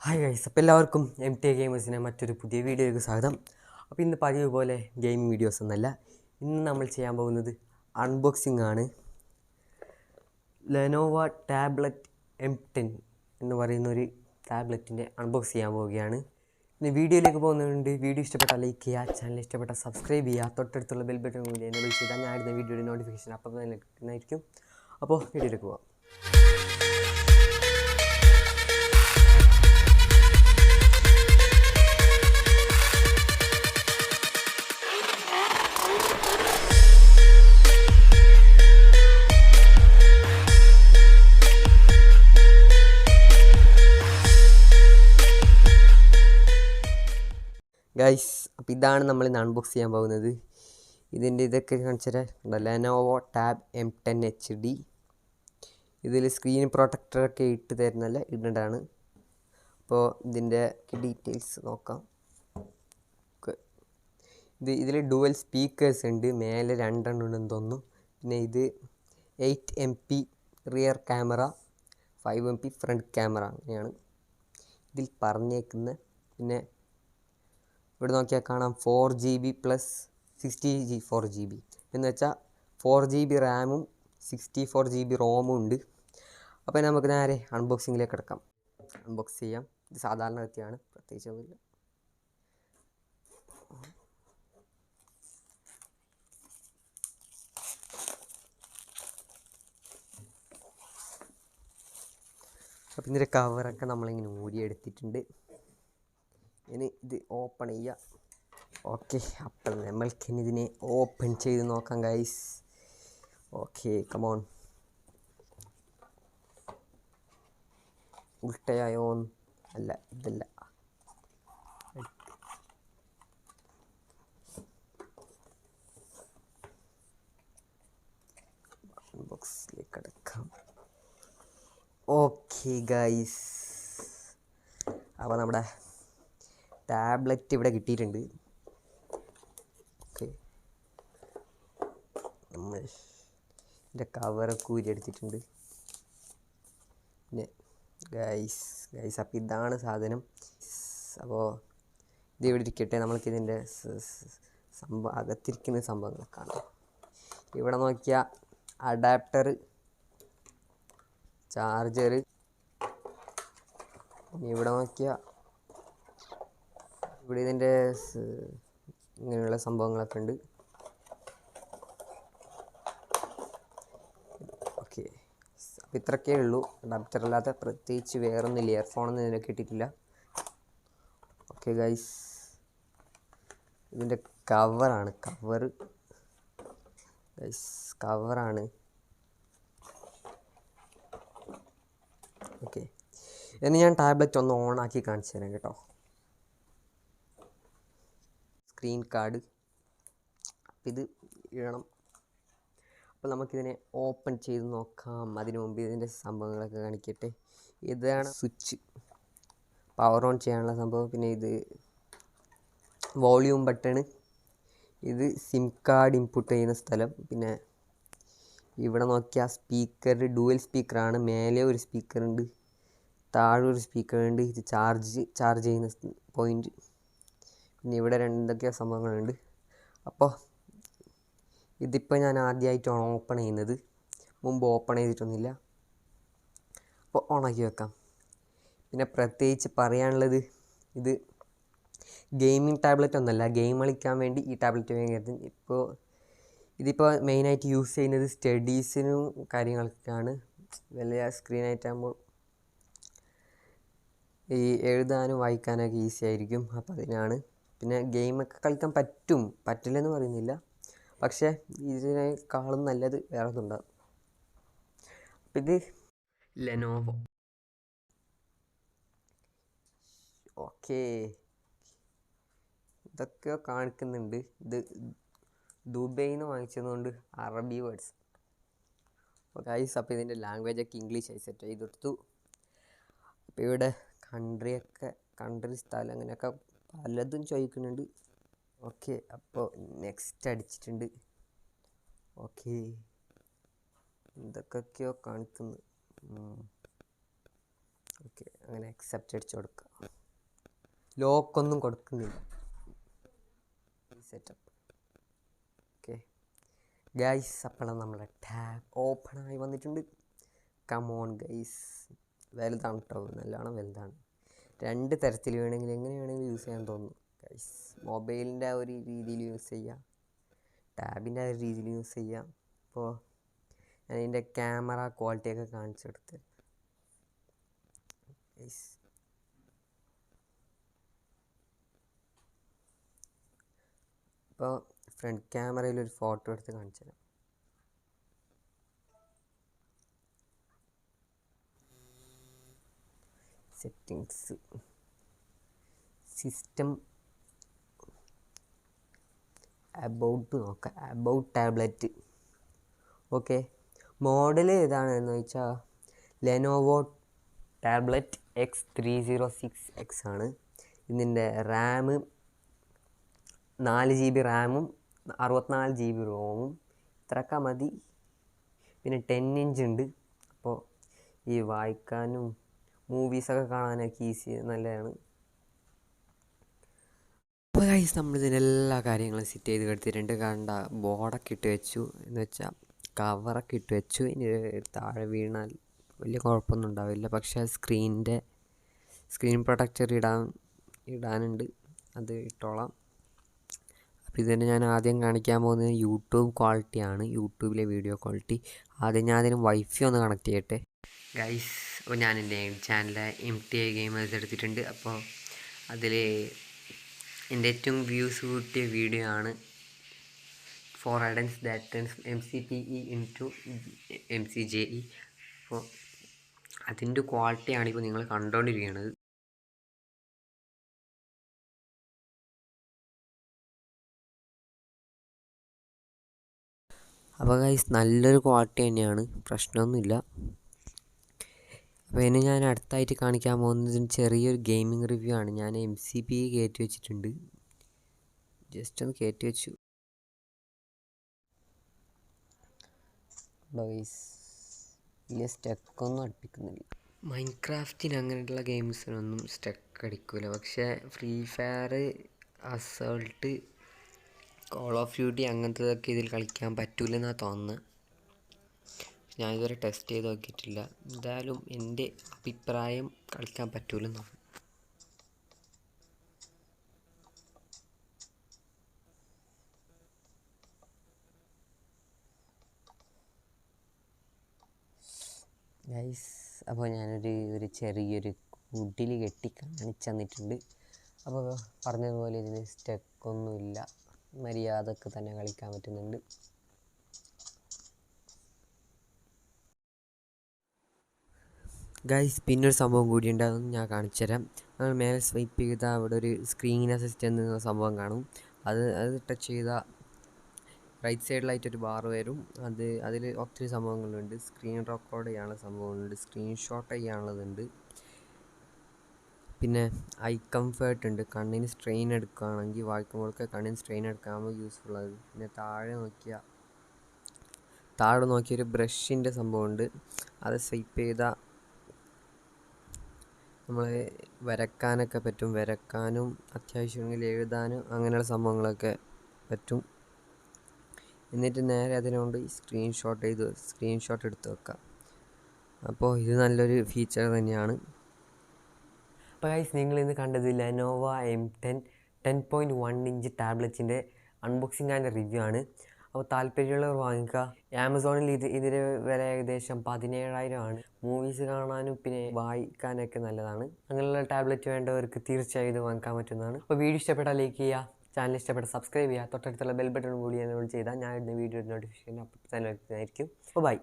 Hi guys, അപ്പോൾ എല്ലാവർക്കും MT ഗെയിമേഴ്സിനെ മറ്റൊരു പുതിയ വീഡിയോയിലേക്ക് സ്വാഗതം. അപ്പോൾ ഇന്ന് പതിവ് പോലെ ഗെയിമിംഗ് വീഡിയോസ് ഒന്നല്ല, ഇന്ന് നമ്മൾ ചെയ്യാൻ പോകുന്നത് അൺബോക്സിംഗ് ആണ്. ലെനോവ ടാബ്ലറ്റ് M10 എന്ന് പറയുന്നൊരു ടാബ്ലറ്റിൻ്റെ അൺബോക്സ് ചെയ്യാൻ പോവുകയാണ്. ഇനി വീഡിയോയിലേക്ക് പോകുന്നുണ്ട്. വീഡിയോ ഇഷ്ടപ്പെട്ടാൽ ലൈക്ക് ചെയ്യുക, ചാനൽ ഇഷ്ടപ്പെട്ടാൽ സബ്സ്ക്രൈബ് ചെയ്യുക, തൊട്ടടുത്തുള്ള ബെൽ ബട്ടൺ കൂടി എനേബിൾ ചെയ്താൽ ഞാൻ ഇടുന്ന വീഡിയോയുടെ നോട്ടിഫിക്കേഷൻ അപ്പോൾ തന്നെ കിട്ടുന്നതായിരിക്കും. അപ്പോൾ വീഡിയോയിലേക്ക് പോകാം. ഗൈസ്, അപ്പോൾ ഇതാണ് നമ്മൾ ഇന്ന് അൺബോക്സ് ചെയ്യാൻ പോകുന്നത്. ഇതൊക്കെ കാണിച്ചാൽ ലെനോവോ ടാബ് M10 HD. ഇതിൽ സ്ക്രീൻ പ്രൊട്ടക്ടറൊക്കെ ഇട്ട് തരുന്നല്ല ഇടേണ്ടതാണ്. അപ്പോൾ ഇതിൻ്റെ ഡീറ്റെയിൽസ് നോക്കാം. ഇതിൽ ഡുവൽ സ്പീക്കേഴ്സ് ഉണ്ട്, മേലെ 2 ഉണ്ടെന്ന് തോന്നുന്നു. പിന്നെ ഇത് 8 MP rear camera, 5 MP front camera, അങ്ങനെയാണ് ഇതിൽ പറഞ്ഞേക്കുന്നത്. പിന്നെ ഇവിടെ നോക്കിയാൽ കാണാം 4GB + 64GB എന്ന് വെച്ചാൽ 4GB റാമും 64GB റോമും ഉണ്ട്. അപ്പോൾ നമുക്ക് നേരെ അൺബോക്സിങ്ങിലേക്ക് കിടക്കാം. അൺബോക്സ് ചെയ്യാം. ഇത് സാധാരണ വ്യക്തിയാണ്, പ്രത്യേകിച്ച് ഒന്നുമില്ല. അപ്പോൾ ഇതിൻ്റെ കവറൊക്കെ നമ്മളിങ്ങനെ ഊരിയെടുത്തിട്ടുണ്ട്. ഇനി ഇത് ഓപ്പൺ ചെയ്യുക. ഓക്കെ, അപ്പോൾ നമ്മൾക്കിനി ഇതിനെ ഓപ്പൺ ചെയ്ത് നോക്കാം ഗൈസ്. Okay, come on. ഉൾട്ടയായോ? അല്ല, ഇതല്ല. ബോക്സിലേക്ക് അടക്കാം. ഓക്കെ ഗൈസ്, അപ്പോൾ നമ്മുടെ ടാബ്ലറ്റ് ഇവിടെ കിട്ടിയിട്ടുണ്ട്. ഓക്കെ, നമ്മൾ ഇതിൻ്റെ കവറൊക്കെ ഊരിയെടുത്തിട്ടുണ്ട്. പിന്നെ ഗൈസ് അപ്പോൾ ഇതാണ് സാധനം. അപ്പോൾ ഇത് ഇവിടെ ഇരിക്കട്ടെ. നമ്മൾക്കിതിൻ്റെ അകത്തിരിക്കുന്ന സംഭവങ്ങളൊക്കെ കാണാം. ഇവിടെ നോക്കിയാൽ അഡാപ്റ്റർ, ചാർജർ, ഇവിടെ നോക്കിയാൽ ഇവിടെ ഇതിൻ്റെ ഇങ്ങനെയുള്ള സംഭവങ്ങളൊക്കെ ഉണ്ട്. ഓക്കെ, അപ്പോൾ ഇത്രയൊക്കെ ഉള്ളൂ. അഡാപ്റ്റർ അല്ലാതെ പ്രത്യേകിച്ച് വേറൊന്നുമില്ല. ഇയർഫോണൊന്നും ഇതിനൊക്കെ കിട്ടിയിട്ടില്ല. ഓക്കെ ഗൈസ്, ഇതിൻ്റെ കവറാണ്. ഓക്കെ, ഇനി ഞാൻ ടാബ്ലറ്റ് ഒന്ന് ഓണാക്കി കാണിച്ചു തരാം കേട്ടോ. സ്ക്രീൻ കാർഡ് ഇത് ഇടണം. അപ്പോൾ നമുക്കിതിനെ ഓപ്പൺ ചെയ്ത് നോക്കാം. അതിനു മുമ്പ് ഇതിൻ്റെ സംഭവങ്ങളൊക്കെ കാണിക്കട്ടെ. ഇതാണ് സ്വിച്ച്, പവർ ഓൺ ചെയ്യാനുള്ള സംഭവം. പിന്നെ ഇത് വോളിയൂം ബട്ടണ്, ഇത് സിം കാർഡ് ഇൻപുട്ട് ചെയ്യുന്ന സ്ഥലം. പിന്നെ ഇവിടെ നോക്കിയാൽ സ്പീക്കർ, ഡുവൽ സ്പീക്കറാണ്. മേലെ ഒരു സ്പീക്കറുണ്ട്, താഴെ ഒരു സ്പീക്കറുണ്ട്. ഇത് ചാർജ് ചെയ്യുന്ന പോയിൻറ്റ്. പിന്നെ ഇവിടെ എന്തൊക്കെയോ സംഭവങ്ങളുണ്ട്. അപ്പോൾ ഇതിപ്പോൾ ഞാൻ ആദ്യമായിട്ടാണ് ഓപ്പൺ ചെയ്യുന്നത്, മുമ്പ് ഓപ്പൺ ചെയ്തിട്ടൊന്നുമില്ല. അപ്പോൾ ഓണാക്കി വെക്കാം. പിന്നെ പ്രത്യേകിച്ച് പറയാനുള്ളത്, ഇത് ഗെയിമിംഗ് ടാബ്ലറ്റ് ഒന്നുമല്ല, ഗെയിം കളിക്കാൻ വേണ്ടി ഈ ടാബ്ലറ്റ് വാങ്ങിയത്. ഇതിപ്പോൾ മെയിനായിട്ട് യൂസ് ചെയ്യുന്നത് സ്റ്റഡീസിനും കാര്യങ്ങൾക്കാണ്. വലിയ സ്ക്രീനായിട്ടാകുമ്പോൾ ഈ എഴുതാനും വായിക്കാനൊക്കെ ഈസി ആയിരിക്കും. അപ്പോൾ അതിനാണ്. പിന്നെ ഗെയിമൊക്കെ കളിക്കാൻ പറ്റില്ലെന്ന് പറയുന്നില്ല, പക്ഷേ ഇതിനേക്കാളും നല്ലത് വേറെ ഒന്നുണ്ടാകും. അപ്പം ഇത് ലെനോവോ. ഓക്കെ, ഇതൊക്കെ കാണിക്കുന്നുണ്ട്. ഇത് ദുബൈയിൽ നിന്ന് വാങ്ങിച്ചതുകൊണ്ട് അറബി വേർഡ്സ്. അപ്പോൾ ഗൈസ്, അപ്പോൾ ഇതിൻ്റെ ലാംഗ്വേജൊക്കെ ഇംഗ്ലീഷായി സെറ്റ് ചെയ്തെടുത്തു. അപ്പോൾ ഇവിടെ കൺട്രി സ്ഥലം അങ്ങനെയൊക്കെ പലതും ചോദിക്കുന്നുണ്ട്. ഓക്കെ, അപ്പോൾ നെക്സ്റ്റ് അടിച്ചിട്ടുണ്ട്. ഓക്കെ, എന്തൊക്കെയോ കാണിക്കുന്നു. ഓക്കെ, അങ്ങനെ അക്സെപ്റ്റ് അടിച്ചു കൊടുക്കുക. ലോക്കൊന്നും കൊടുക്കുന്നില്ല. സെറ്റപ്പ്. ഓക്കെ ഗൈസ്, അപ്പോഴാണ് നമ്മുടെ ടാബ് ഓപ്പണായി വന്നിട്ടുണ്ട്. കമോൺ ഗൈസ്, വലുതാണ് കേട്ടോ, നല്ലോണം വലുതാണ്. 2 തരത്തിൽ വേണമെങ്കിൽ എങ്ങനെ വേണമെങ്കിലും യൂസ് ചെയ്യാൻ തോന്നുന്നു ഗൈസ്. മൊബൈലിൻ്റെ ആ ഒരു രീതിയിൽ യൂസ് ചെയ്യാം, ടാബിൻ്റെ ആ ഒരു രീതിയിൽ യൂസ് ചെയ്യാം. അപ്പോൾ ഞാൻ ഇതിൻ്റെ ക്യാമറ ക്വാളിറ്റിയൊക്കെ കാണിച്ചെടുത്ത് ഗൈസ്. ഇപ്പോൾ ഫ്രണ്ട് ക്യാമറയിൽ ഒരു ഫോട്ടോ എടുത്ത് കാണിച്ചു തരാം. സെറ്റിങ്സ്, സിസ്റ്റം, അബൌട്ട് നോക്കാം, അബൌട്ട് ടാബ്ലറ്റ്. ഓക്കെ, മോഡൽ ഏതാണെന്ന് വെച്ചാൽ ലെനോവോ ടാബ്ലറ്റ് X306X ആണ്. ഇതിൻ്റെ റാം 4 GB റാമും 64 GB റോമും ഇത്രയൊക്കെ മതി. പിന്നെ 10 ഇഞ്ച് ഉണ്ട്. അപ്പോൾ ഈ വായിക്കാനും മൂവീസൊക്കെ കാണാനൊക്കെ ഈസി, നല്ലതാണ്. അപ്പോൾ ഗൈസ്, നമ്മളിതിനെല്ലാ കാര്യങ്ങളും സെറ്റ് ചെയ്ത് എടുത്തിട്ടുണ്ട്. കണ്ട ബോർഡൊക്കെ ഇട്ട് വെച്ചു, എന്ന് വെച്ചാൽ കവറൊക്കെ ഇട്ട് വെച്ചു. ഇനി താഴെ വീണാൽ വലിയ കുഴപ്പമൊന്നും ഉണ്ടാവില്ല. പക്ഷേ സ്ക്രീൻ പ്രൊട്ടക്ടർ ഇടാനുണ്ട്, അത് ഇട്ടോളാം. അപ്പോൾ ഇതിന് ഞാൻ ആദ്യം കാണിക്കാൻ പോകുന്നത് യൂട്യൂബ് ക്വാളിറ്റിയാണ്, യൂട്യൂബിലെ വീഡിയോ ക്വാളിറ്റി. ആദ്യം ഞാൻ അതിന് വൈഫൈ ഒന്ന് കണക്ട് ചെയ്യട്ടെ ഗൈസ്. അപ്പോൾ ഞാൻ എൻ്റെ ചാനൽ MTI ഗെയിമേഴ്സ് എടുത്തിട്ടുണ്ട്. അപ്പോൾ അതിൽ എൻ്റെ ഏറ്റവും വ്യൂസ് കൂട്ടിയ വീഡിയോ ആണ് for addons that turns MCPE into MCJE. അപ്പോൾ അതിൻ്റെ ക്വാളിറ്റിയാണ് ഇപ്പോൾ നിങ്ങൾ കണ്ടുകൊണ്ടിരിക്കുന്നത്. അപ്പോൾ ഗൈസ്, നല്ലൊരു ക്വാളിറ്റി തന്നെയാണ്, പ്രശ്നമൊന്നുമില്ല. അപ്പോൾ ഇനി ഞാൻ അടുത്തായിട്ട് കാണിക്കാൻ പോകുന്നത് ചെറിയൊരു ഗെയിമിംഗ് റിവ്യൂ ആണ്. ഞാൻ MCPE കയറ്റി വെച്ചിട്ടുണ്ട്, ജസ്റ്റ് ഒന്ന് കയറ്റി വെച്ചു. ഗൈസ്, വലിയ സ്റ്റക്കൊന്നും അടുപ്പിക്കുന്നില്ല. മൈൻക്രാഫ്റ്റിന് അങ്ങനെയുള്ള ഗെയിംസിനൊന്നും സ്റ്റക്ക് അടിക്കില്ല. പക്ഷേ Free Fire, assault, call of duty അങ്ങനത്തതൊക്കെ ഇതിൽ കളിക്കാൻ പറ്റൂലെന്നാണ് തോന്നുന്നത്. ഞാനിതുവരെ ടെസ്റ്റ് ചെയ്ത് നോക്കിയിട്ടില്ല. എന്തായാലും എൻ്റെ അഭിപ്രായം കളിക്കാൻ പറ്റൂലെന്നാണ്. ഗൈസ്, അപ്പോൾ ഞാനൊരു ചെറിയൊരു കുടിൽ കെട്ടി കാണിച്ചു തന്നിട്ടുണ്ട്. അപ്പോൾ പറഞ്ഞതുപോലെ ഇതിന് സ്റ്റക്കൊന്നുമില്ല, മര്യാദക്ക് തന്നെ കളിക്കാൻ പറ്റുന്നുണ്ട്. ഗൈസ്, പിന്നൊരു സംഭവം കൂടി ഉണ്ടാകും, ഞാൻ കാണിച്ചു തരാം. നമ്മൾ മേലെ സ്വൈപ്പ് ചെയ്താൽ അവിടെ ഒരു സ്ക്രീൻ അസിസ്റ്റ് എന്ന സംഭവം കാണും. അത് ടച്ച് ചെയ്താൽ റൈറ്റ് സൈഡിലായിട്ടൊരു ബാർ വരും. അതിൽ ഒത്തിരി സംഭവങ്ങളുണ്ട്. സ്ക്രീൻ റെക്കോർഡ് ചെയ്യാനുള്ള സംഭവങ്ങളുണ്ട്, സ്ക്രീൻഷോട്ട് ചെയ്യാനുള്ളതുണ്ട്, പിന്നെ ഐ കംഫേർട്ട് ഉണ്ട്. കണ്ണിന് സ്ട്രെയിൻ എടുക്കുകയാണെങ്കിൽ, വായിക്കുമ്പോഴൊക്കെ കണ്ണിന് സ്ട്രെയിൻ എടുക്കാകുമ്പോൾ യൂസ്ഫുൾ അത്. പിന്നെ താഴെ നോക്കിയൊരു ബ്രഷിൻ്റെ സംഭവമുണ്ട്. അത് സ്വൈപ്പ് ചെയ്താൽ നമ്മൾ വരക്കാനൊക്കെ പറ്റും, വരക്കാനും അത്യാവശ്യമെങ്കിൽ എഴുതാനും അങ്ങനെയുള്ള സംഭവങ്ങളൊക്കെ പറ്റും. എന്നിട്ട് നേരെ അതിനോട് സ്ക്രീൻഷോട്ട് എടുത്ത് വെക്കാം. അപ്പോൾ ഇത് നല്ലൊരു ഫീച്ചർ തന്നെയാണ്. അപ്പോൾ ഗൈസ്, നിങ്ങളിന്ന് കണ്ടത് ലെനോവ M10 10.1 ഇഞ്ച് ടാബ്ലറ്റിൻ്റെ അൺബോക്സിങ് ആൻഡ് റിവ്യൂ ആണ്. അപ്പോൾ താല്പര്യമുള്ളവർ വാങ്ങിക്കുക. ആമസോണിൽ ഇതിന് വില ഏകദേശം 17,000 ആണ്. മൂവീസ് കാണാനും പിന്നെ വായിക്കാനൊക്കെ നല്ലതാണ്. അങ്ങനെയുള്ള ടാബ്ലറ്റ് വേണ്ടവർക്ക് തീർച്ചയായും ഇത് വാങ്ങിക്കാൻ പറ്റുന്നതാണ്. അപ്പോൾ വീഡിയോ ഇഷ്ടപ്പെട്ടാൽ ലൈക്ക് ചെയ്യുക, ചാനൽ ഇഷ്ടപ്പെട്ട സബ്സ്ക്രൈബ് ചെയ്യുക, തൊട്ടടുത്തുള്ള ബെൽ ബട്ടൺ കൂടി എനേബിൾ ചെയ്താൽ ഞാൻ ഇടുന്ന വീഡിയോ നോട്ടിഫിക്കേഷൻ അപ്പോൾ തന്നെ ലഭിക്കുന്നതായിരിക്കും. അപ്പോൾ ബൈ.